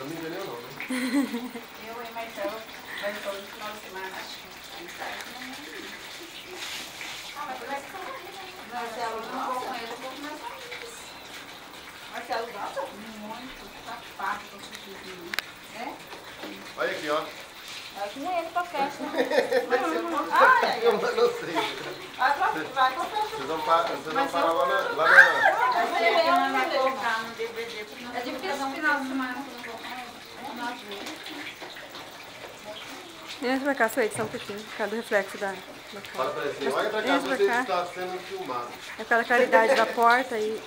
não me enganei não, né? Eu e Marcelo, vai todo final de semana, acho que a gente sai. Ah, mas vai ser Marcelo, não vou com ele, eu vou com meus amigos. Marcelo gosta? Muito, safado com esse vizinho. É? Olha aqui, ó. É que nem ele pra festa. Eu não sei. Vai pra festa. Vocês vão parar lá na... Vai colocar no DVD. É difícil no final de semana que eu não vou com ele. Entra pra cá, Suede, só um pouquinho, por causa do reflexo da Fala pra ele assim, olha pra cá, Entra pra você cá. está sendo filmado. É por causa da claridade da porta e...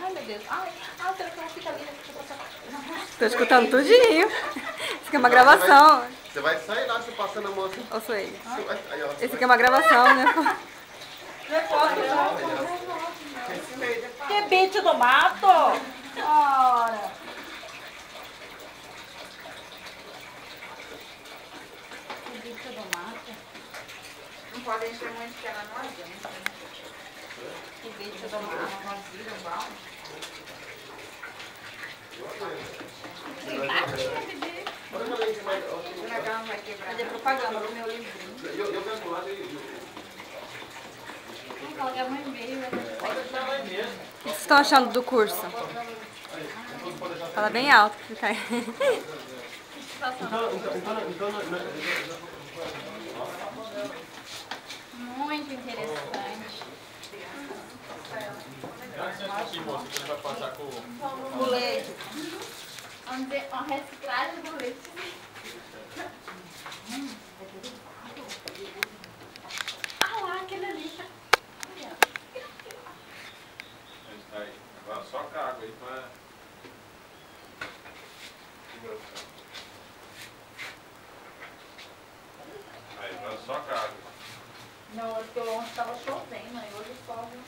Ai, meu Deus. Ai, o telefone fica ali. Tô escutando tudinho. Isso aqui é uma gravação. Você vai sair lá, você passando a mão assim. Ô, Suede. Você vai, aí, ó, Esse aqui é uma gravação, né? Que bicho do mato! Ora! Que bicho do mato! Não pode encher muito que ela não adianta, né? Que bicho do mato! Nós viram mal. Fazer propaganda do meu livrinho. Eu quero lá e... Colocar meu e-mail. O que vocês estão achando do curso? Fala bem alto. Que fica aí. Muito interessante. O leite. Vamos ver a reciclagem do leite. Ah lá, aquele ali. Agora só com a água aí pra... Aí, agora só com a água. Não, porque ontem estava chovendo, aí hoje o sol não.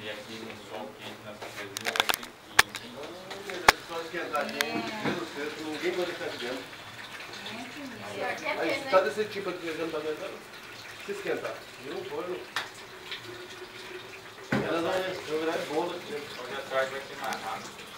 E aqui no sol quente nessa coisinha vai ser quente. Só esquentar aqui, ninguém gosta de ficar aqui dentro. Aí, Né? tá desse tipo aqui, já não tá aguentando? Se esquentar. Eu não vou, Elas vão virar bolo aqui. Hoje a tarde vai ser mais rápido.